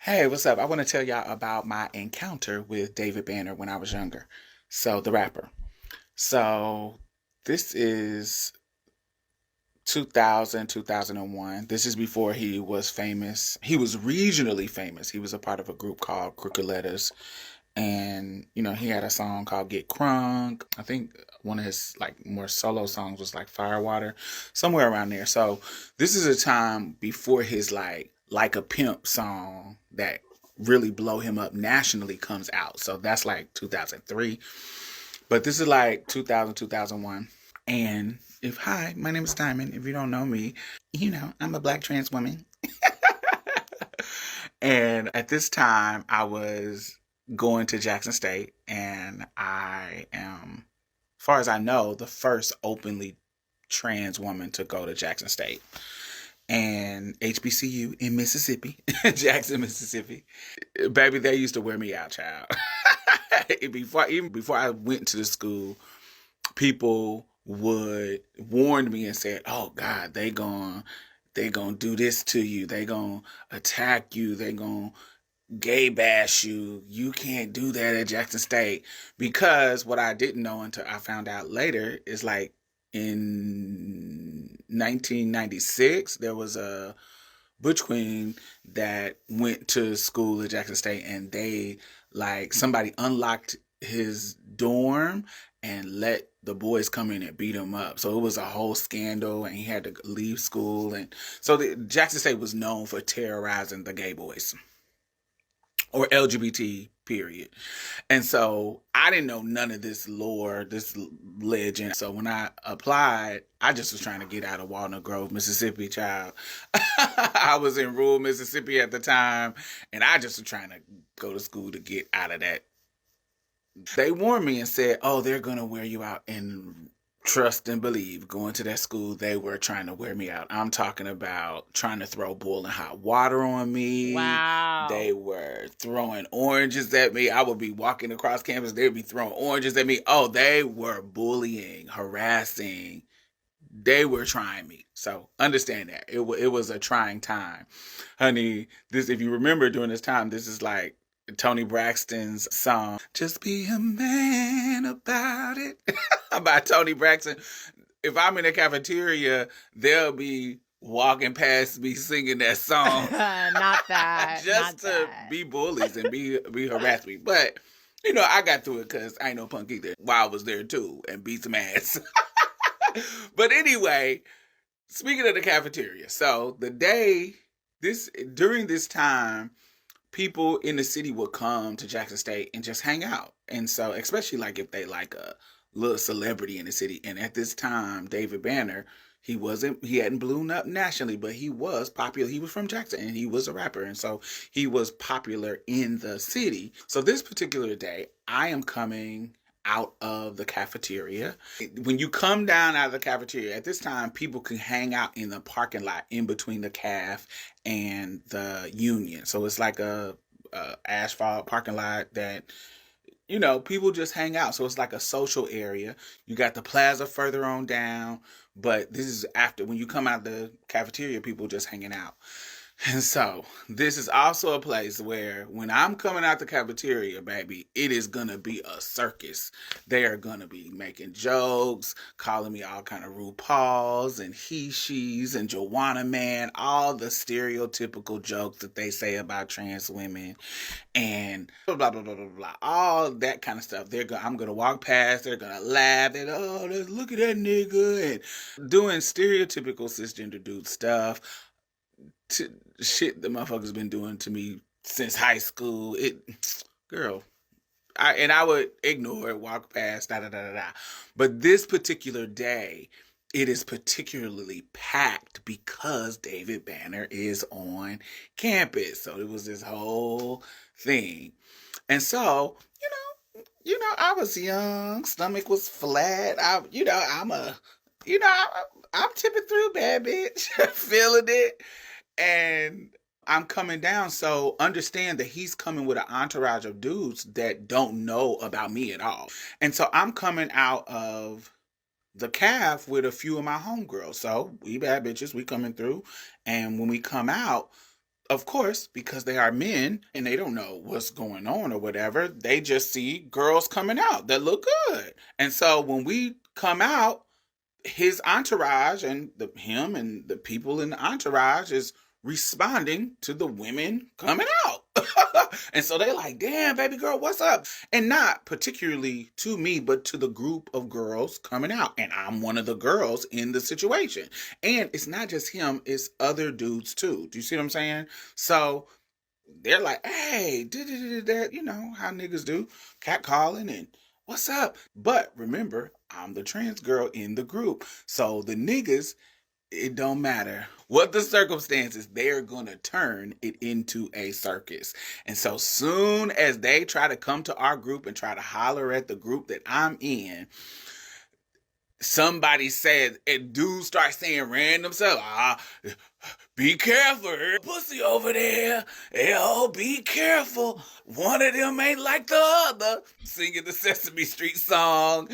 Hey, what's up? I want to tell y'all about my encounter with David Banner when I was younger. So, the rapper. So, this is 2000, 2001. This is before he was famous. He was regionally famous. He was a part of a group called Crooked Letters. And, he had a song called Get Crunk. I think one of his more solo songs was like Firewater, somewhere around there. So, this is a time before his like a Pimp song that really blow him up nationally comes out. So that's like 2003. But this is like 2000, 2001. And hi, my name is Diamond. If you don't know me, I'm a black trans woman. And at this time, I was going to Jackson State, and I am, as far as I know, the first openly trans woman to go to Jackson State. And HBCU in Mississippi, Jackson, Mississippi. Baby, they used to wear me out, child. Even before I went to the school, people would warn me and said, "Oh God, they gonna do this to you. They gonna attack you. They gonna gay bash you. You can't do that at Jackson State." Because what I didn't know until I found out later is like in 1996, there was a butch queen that went to school at Jackson State, and they somebody unlocked his dorm and let the boys come in and beat him up. So it was a whole scandal, and he had to leave school. And so Jackson State was known for terrorizing the gay boys, or LGBT, period. And so I didn't know none of this lore, this legend. So when I applied, I just was trying to get out of Walnut Grove, Mississippi, child. I was in rural Mississippi at the time, and I just was trying to go to school to get out of that. They warned me and said, "Oh, they're going to wear you out," and trust and believe, going to that school, they were trying to wear me out. I'm talking about trying to throw boiling hot water on me. Wow. They were throwing oranges at me. I would be walking across campus. They'd be throwing oranges at me. Oh, they were bullying, harassing. They were trying me. So understand that. It was a trying time. Honey, if you remember during this time, this is like Tony Braxton's song, "Just Be a Man About It," by Tony Braxton. If I'm in the cafeteria, they'll be walking past me singing that song. Not that. Just not to that. be bullies and be harass me. But, I got through it because I ain't no punk either. While I was there too and beat some ass. But anyway, speaking of the cafeteria, so during this time, people in the city would come to Jackson State and just hang out. And so, especially if they like a little celebrity in the city. And at this time, David Banner, he hadn't blown up nationally, but he was popular. He was from Jackson and he was a rapper. And so he was popular in the city. So this particular day, I am coming out of the cafeteria. When you come down out of the cafeteria, at this time, people can hang out in the parking lot in between the caf and the Union. So it's like a asphalt parking lot that, people just hang out. So it's like a social area. You got the plaza further on down, but this is after, when you come out the cafeteria, people just hanging out. And so this is also a place where when I'm coming out the cafeteria, baby, it is going to be a circus. They are going to be making jokes, calling me all kind of RuPaul's and she's and Joanna Man, all the stereotypical jokes that they say about trans women and blah, blah, blah, blah, blah, all that kind of stuff. I'm going to walk past, they're going to laugh, and look at that nigga, and doing stereotypical cisgender dude stuff. Shit the motherfuckers been doing to me since high school. Girl, I would ignore it, walk past, da da da da da. But this particular day, it is particularly packed because David Banner is on campus. So it was this whole thing, and so I was young, stomach was flat. I'm tipping through, bad bitch, feeling it. And I'm coming down, so understand that he's coming with an entourage of dudes that don't know about me at all. And so I'm coming out of the calf with a few of my homegirls. So we bad bitches, we coming through. And when we come out, of course, because they are men and they don't know what's going on or whatever, they just see girls coming out that look good. And so when we come out, his entourage and him and the people in the entourage is responding to the women coming out. And so they like, damn, baby girl, what's up? And not particularly to me, but to the group of girls coming out. And I'm one of the girls in the situation. And it's not just him, it's other dudes too. Do you see what I'm saying? So they're like, hey, that, you know, how niggas do, catcalling and what's up? But remember, I'm the trans girl in the group. So the niggas, it don't matter what the circumstances, they're gonna turn it into a circus. And so soon as they try to come to our group and try to holler at the group that I'm in, somebody said, and dudes start saying random stuff. Be careful, pussy over there. Oh, be careful. One of them ain't like the other. Singing the Sesame Street song.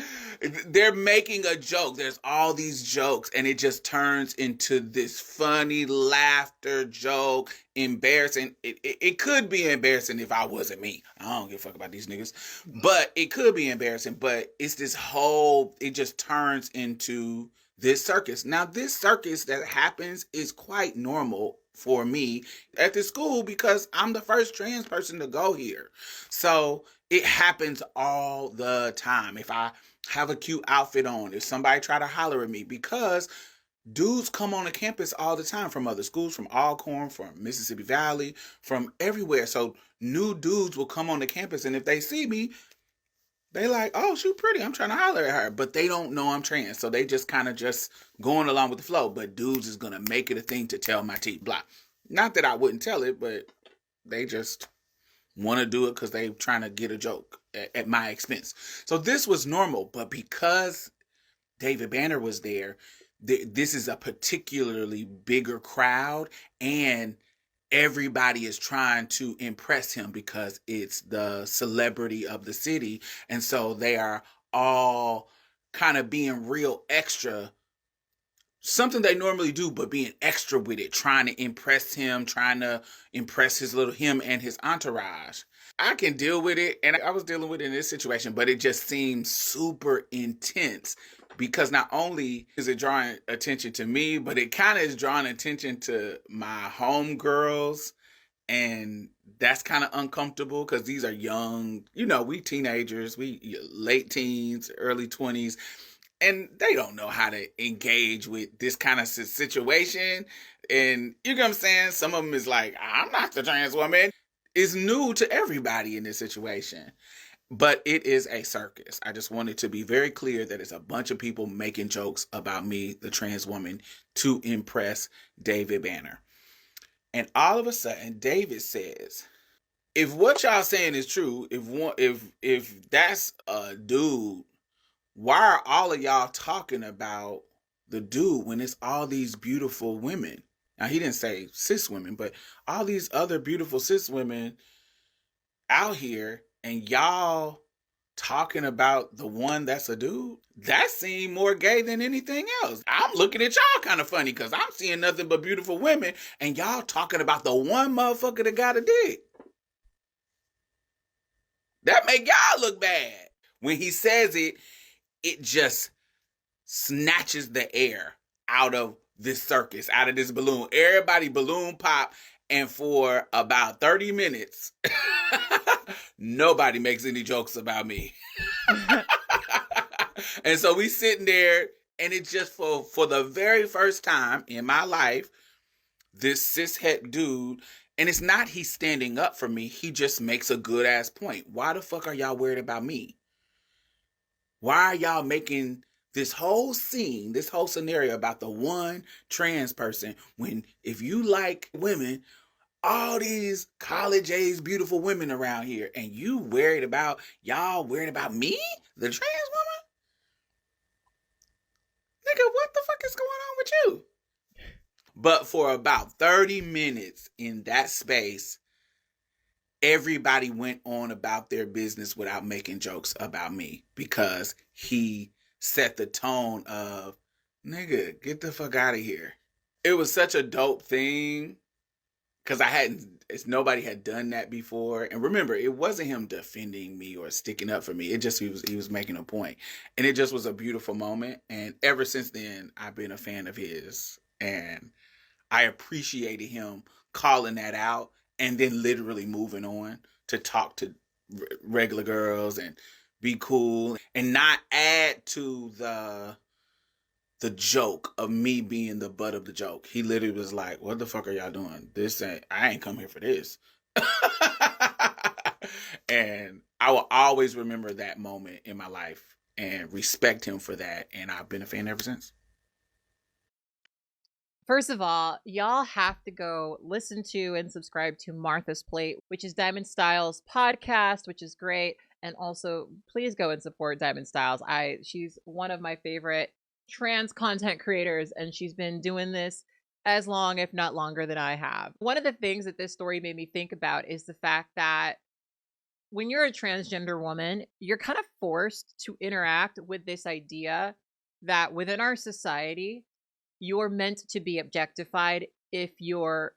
They're making a joke. There's all these jokes, and it just turns into this funny laughter joke. Embarrassing. It could be embarrassing if I wasn't me. I don't give a fuck about these niggas. But it could be embarrassing. But it's this whole, it just turns into this circus. Now, this circus that happens is quite normal for me at the school because I'm the first trans person to go here. So it happens all the time. If I have a cute outfit on, if somebody try to holler at me, because dudes come on the campus all the time from other schools, from Alcorn, from Mississippi Valley, from everywhere. So new dudes will come on the campus, and if they see me, they like, oh, she pretty, I'm trying to holler at her. But they don't know I'm trans. So they just kind of just going along with the flow. But dudes is going to make it a thing to tell my teeth Blaque. Not that I wouldn't tell it, but they just want to do it because they trying to get a joke at my expense. So this was normal. But because David Banner was there, this is a particularly bigger crowd. And everybody is trying to impress him because it's the celebrity of the city. And so they are all kind of being real extra. Something they normally do, but being extra with it, trying to impress him, trying to impress him and his entourage. I can deal with it, and I was dealing with it in this situation, but it just seems super intense because not only is it drawing attention to me, but it kind of is drawing attention to my homegirls, and that's kind of uncomfortable because these are young, you know, we teenagers, we late teens, early 20s, and they don't know how to engage with this kind of situation. And you know what I'm saying? Some of them is like, I'm not the trans woman. It's new to everybody in this situation. But it is a circus. I just wanted to be very clear that it's a bunch of people making jokes about me, the trans woman, to impress David Banner. And all of a sudden, David says, if what y'all saying is true, if that's a dude, why are all of y'all talking about the dude when it's all these beautiful women? Now, he didn't say cis women, but all these other beautiful cis women out here, and y'all talking about the one that's a dude? That seemed more gay than anything else. I'm looking at y'all kind of funny because I'm seeing nothing but beautiful women, and y'all talking about the one motherfucker that got a dick. That make y'all look bad. When he says it, it just snatches the air out of this circus, out of this balloon. Everybody balloon pop, and for about 30 minutes, nobody makes any jokes about me. And so we sitting there, and it just for the very first time in my life, this cishet dude, and it's not he's standing up for me, he just makes a good ass point. Why the fuck are y'all worried about me? Why are y'all making this whole scene, this whole scenario about the one trans person when if you like women, all these college-age beautiful women around here, and y'all worried about me, the trans woman? Nigga, what the fuck is going on with you? But for about 30 minutes in that space, everybody went on about their business without making jokes about me because he set the tone of, nigga, get the fuck out of here. It was such a dope thing because I hadn't, nobody had done that before. And remember, it wasn't him defending me or sticking up for me. It just he was making a point, and it just was a beautiful moment. And ever since then, I've been a fan of his, and I appreciated him calling that out and then literally moving on to talk to regular girls and be cool and not add to the joke of me being the butt of the joke. He literally was like, "What the fuck are y'all doing? This ain't, I ain't come here for this." And I will always remember that moment in my life and respect him for that. And I've been a fan ever since. First of all, y'all have to go listen to and subscribe to Martha's Plate, which is Diamond Stylz podcast, which is great. And also, please go and support Diamond Stylz. She's one of my favorite trans content creators, and she's been doing this as long, if not longer, than I have. One of the things that this story made me think about is the fact that when you're a transgender woman, you're kind of forced to interact with this idea that within our society, you're meant to be objectified if you're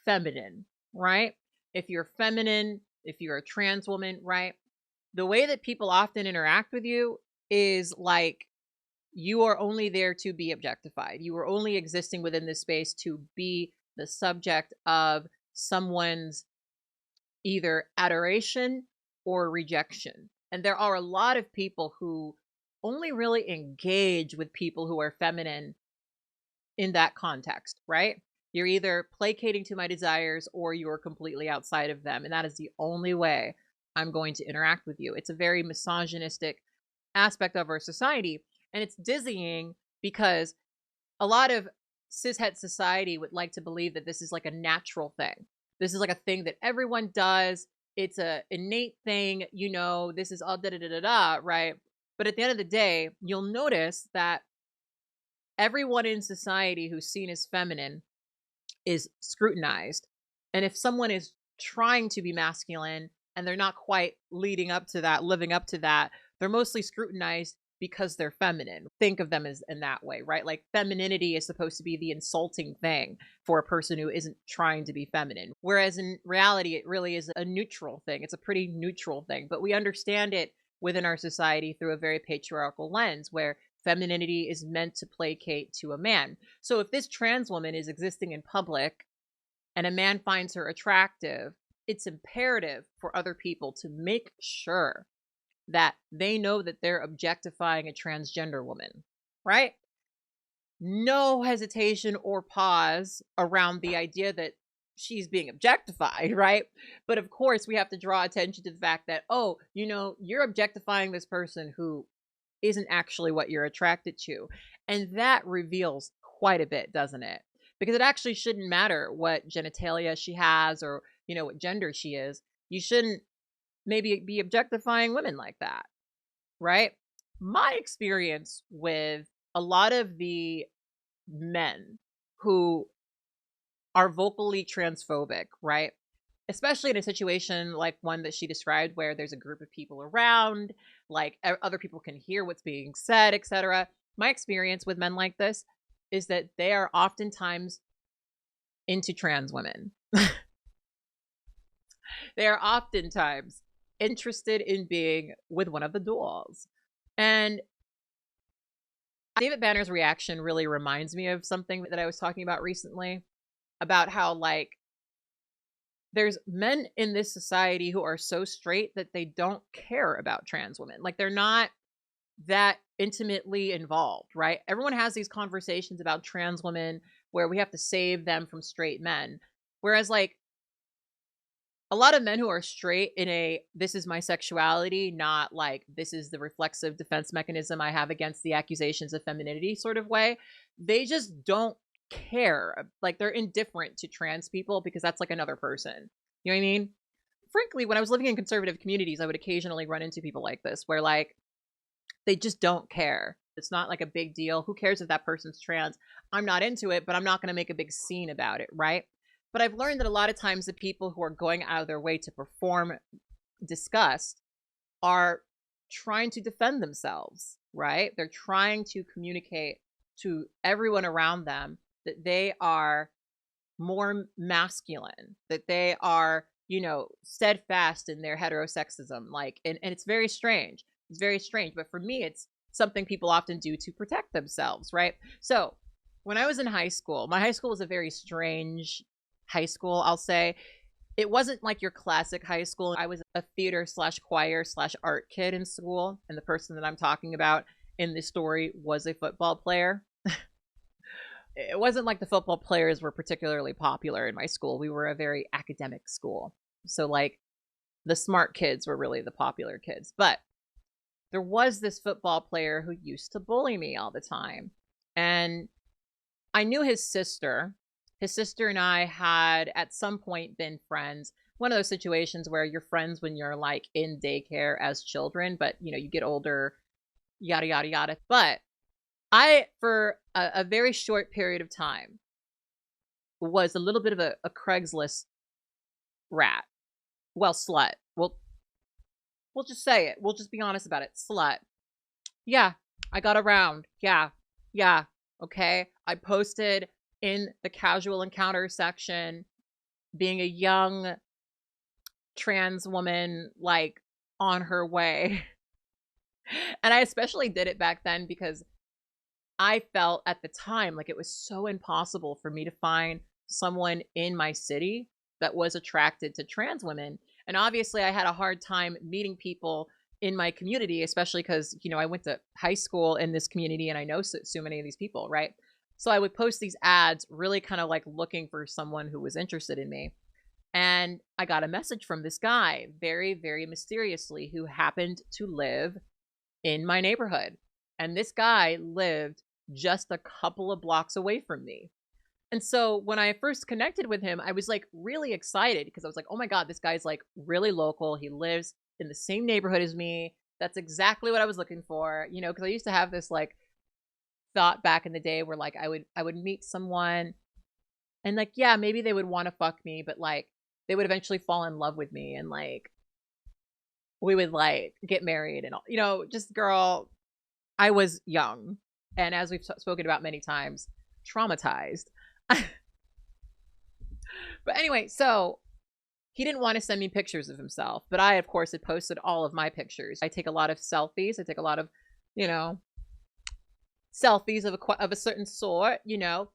feminine, right? If you're feminine, if you're a trans woman, right? The way that people often interact with you is like you are only there to be objectified. You are only existing within this space to be the subject of someone's either adoration or rejection. And there are a lot of people who only really engage with people who are feminine in that context, right? You're either placating to my desires or you're completely outside of them. And that is the only way I'm going to interact with you. It's a very misogynistic aspect of our society. And it's dizzying because a lot of cishet society would like to believe that this is like a natural thing. This is like a thing that everyone does. It's a innate thing, you know, this is all da da da da da, right? But at the end of the day, you'll notice that everyone in society who's seen as feminine is scrutinized. And if someone is trying to be masculine and they're not quite leading up to that, living up to that, they're mostly scrutinized because they're feminine. Think of them as in that way, right? Like femininity is supposed to be the insulting thing for a person who isn't trying to be feminine. Whereas in reality, it really is a neutral thing. It's a pretty neutral thing, but we understand it within our society through a very patriarchal lens where femininity is meant to placate to a man. So if this trans woman is existing in public and a man finds her attractive, it's imperative for other people to make sure that they know that they're objectifying a transgender woman, right? No hesitation or pause around the idea that she's being objectified, right? But of course, we have to draw attention to the fact that, oh, you know, you're objectifying this person who isn't actually what you're attracted to. And that reveals quite a bit, doesn't it? Because it actually shouldn't matter what genitalia she has or, you know, what gender she is. You shouldn't maybe be objectifying women like that, right? My experience with a lot of the men who are vocally transphobic, right? Especially in a situation like one that she described where there's a group of people around, like other people can hear what's being said, etc. My experience with men like this is that they are oftentimes into trans women. They are oftentimes interested in being with one of the dolls. And David Banner's reaction really reminds me of something that I was talking about recently about how, like, there's men in this society who are so straight that they don't care about trans women. Like, they're not that intimately involved, right? Everyone has these conversations about trans women where we have to save them from straight men. Whereas, like, a lot of men who are straight in a this is my sexuality, not like this is the reflexive defense mechanism I have against the accusations of femininity sort of way, they just don't care. Like, they're indifferent to trans people because that's like another person. You know what I mean? Frankly, when I was living in conservative communities, I would occasionally run into people like this where, like, they just don't care. It's not like a big deal. Who cares if that person's trans? I'm not into it, but I'm not going to make a big scene about it, right? But I've learned that a lot of times the people who are going out of their way to perform disgust are trying to defend themselves, right? They're trying to communicate to everyone around them that they are more masculine, that they are, you know, steadfast in their heterosexism. Like, and it's very strange. It's very strange. But for me, it's something people often do to protect themselves, right? So when I was in high school, my high school was a very strange high school, I'll say. It wasn't like your classic high school. I was a theater slash choir slash art kid in school. And the person that I'm talking about in this story was a football player. It wasn't like the football players were particularly popular in my school. We were a very academic school. So, like, the smart kids were really the popular kids. But there was this football player who used to bully me all the time. And I knew his sister. His sister and I had at some point been friends. One of those situations where you're friends when you're like in daycare as children, but you know, you get older, yada, yada, yada. But I, for a very short period of time, was a little bit of a Craigslist rat. Well, slut. We'll just say it. We'll just be honest about it. Slut. Yeah, I got around. Yeah. Okay. I posted in the casual encounter section, being a young trans woman, like, on her way. And I especially did it back then because I felt at the time like it was so impossible for me to find someone in my city that was attracted to trans women. And obviously I had a hard time meeting people in my community, especially because, you know, I went to high school in this community and I know so many of these people, right? So I would post these ads really kind of like looking for someone who was interested in me. And I got a message from this guy very, very mysteriously who happened to live in my neighborhood. And this guy lived just a couple of blocks away from me. And so when I first connected with him, I was like really excited because I was like, oh my God, this guy's like really local. He lives in the same neighborhood as me. That's exactly what I was looking for, you know, because I used to have this like thought back in the day where like I would meet someone and like, yeah, maybe they would want to fuck me, but like they would eventually fall in love with me and like we would like get married and all, you know, just girl, I was young. And as we've spoken about many times, traumatized. But anyway, so he didn't want to send me pictures of himself, but I, of course, had posted all of my pictures. I take a lot of selfies. I take a lot of, you know, selfies of a certain sort, you know,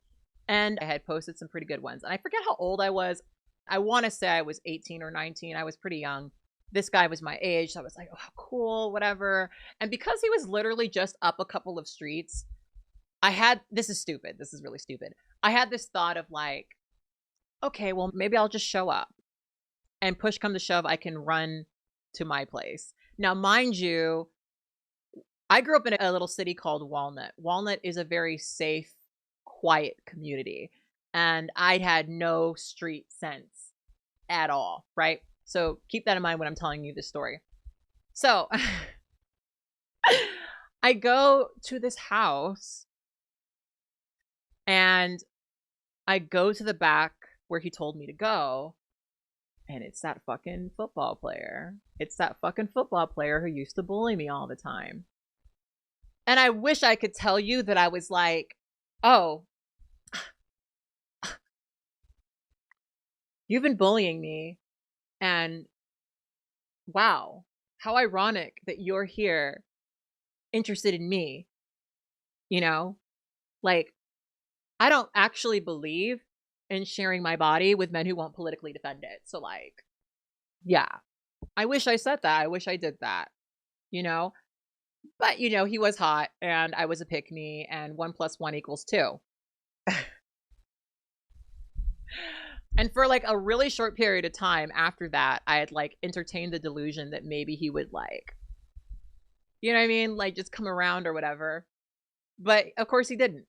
and I had posted some pretty good ones. And I forget how old I was. I want to say I was 18 or 19. I was pretty young. This guy was my age. So I was like, oh, cool, whatever. And because he was literally just up a couple of streets, this is stupid. This is really stupid. I had this thought of like, okay, well, maybe I'll just show up. And push come to shove, I can run to my place. Now, mind you, I grew up in a little city called Walnut. Walnut is a very safe, quiet community. And I had no street sense at all, right? So keep that in mind when I'm telling you this story. So I go to this house and I go to the back where he told me to go. And it's that fucking football player. It's that fucking football player who used to bully me all the time. And I wish I could tell you that I was like, oh, you've been bullying me. And wow, how ironic that you're here interested in me. You know, like, I don't actually believe in sharing my body with men who won't politically defend it. So like, yeah, I wish I said that. I wish I did that, you know, but you know, he was hot and I was a pick me and 1 + 1 = 2. And for like a really short period of time after that, I had like entertained the delusion that maybe he would like, you know what I mean? Like just come around or whatever. But of course he didn't.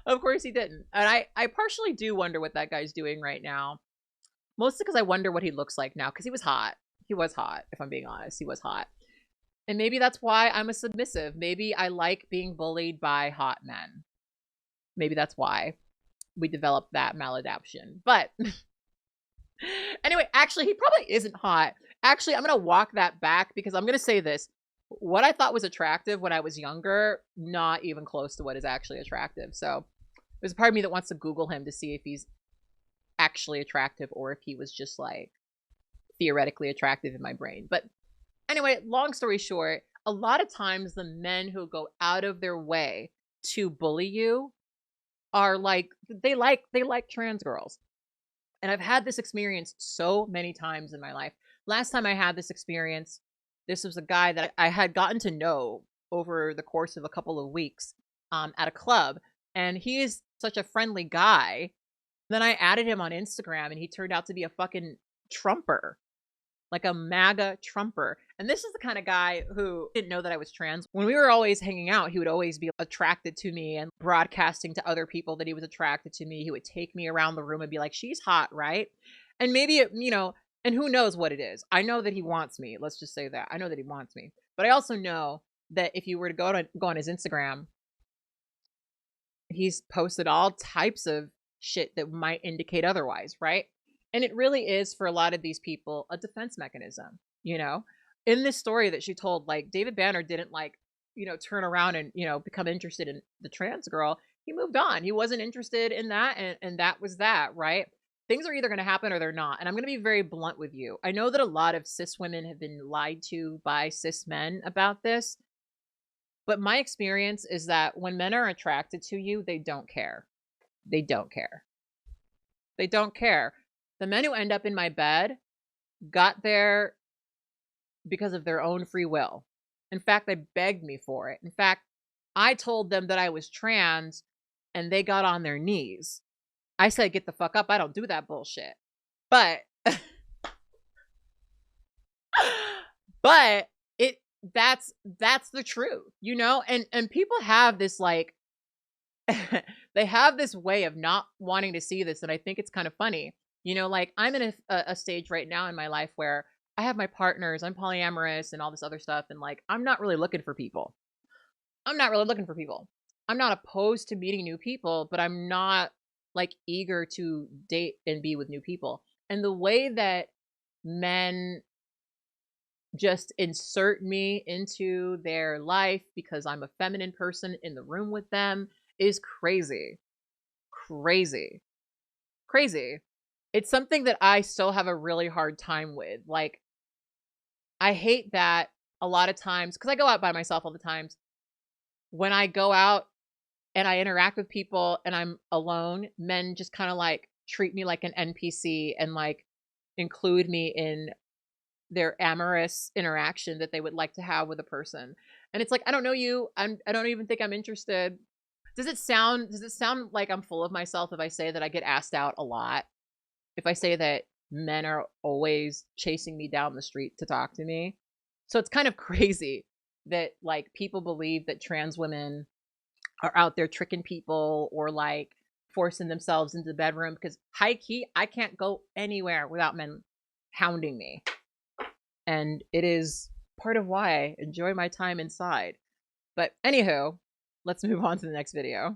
Of course he didn't. And I partially do wonder what that guy's doing right now. Mostly because I wonder what he looks like now. Because he was hot. He was hot, if I'm being honest. He was hot. And maybe that's why I'm a submissive. Maybe I like being bullied by hot men. Maybe that's why we developed that maladaptation. But anyway, actually, he probably isn't hot. Actually, I'm going to walk that back because I'm going to say this. What I thought was attractive when I was younger, not even close to what is actually attractive. So There's a part of me that wants to Google him to see if he's actually attractive or if he was just like theoretically attractive in my brain. But anyway, long story short, a lot of times the men who go out of their way to bully you are like they like trans girls. And I've had this experience so many times in my life. Last time I had this experience, this was a guy that I had gotten to know over the course of a couple of weeks at a club. And he is such a friendly guy. Then I added him on Instagram and he turned out to be a fucking Trumper, like a MAGA Trumper. And this is the kind of guy who didn't know that I was trans. When we were always hanging out, he would always be attracted to me and broadcasting to other people that he was attracted to me. He would take me around the room and be like, she's hot, right? And maybe, and who knows what it is. I know that he wants me. Let's just say that. I know that he wants me. But I also know that if you were to go on his Instagram, he's posted all types of shit that might indicate otherwise, right? And it really is, for a lot of these people, a defense mechanism, In this story that she told, like, David Banner didn't, like, turn around and, become interested in the trans girl. He moved on. He wasn't interested in that, and that was that, right? Things are either going to happen or they're not. And I'm going to be very blunt with you. I know that a lot of cis women have been lied to by cis men about this. But my experience is that when men are attracted to you, they don't care. They don't care. They don't care. The men who end up in my bed got there because of their own free will. In fact, they begged me for it. In fact, I told them that I was trans and they got on their knees. I said, get the fuck up. I don't do that bullshit. But that's the truth, and people have this like they have this way of not wanting to see this, and I think it's kind of funny. Like, I'm in a stage right now in my life where I have my partners, I'm polyamorous and all this other stuff, and like, I'm not really looking for people. I'm not opposed to meeting new people, but I'm not like eager to date and be with new people. And the way that men just insert me into their life because I'm a feminine person in the room with them is crazy. Crazy. Crazy. It's something that I still have a really hard time with. Like, I hate that a lot of times, because I go out by myself all the times. When I go out and I interact with people and I'm alone, men just kind of like treat me like an NPC and like include me in their amorous interaction that they would like to have with a person. And it's like, I don't know you. I don't even think I'm interested. Does it sound like I'm full of myself if I say that I get asked out a lot? If I say that men are always chasing me down the street to talk to me? So it's kind of crazy that like people believe that trans women are out there tricking people or like forcing themselves into the bedroom, because high key, I can't go anywhere without men hounding me. And it is part of why I enjoy my time inside. But anywho, let's move on to the next video.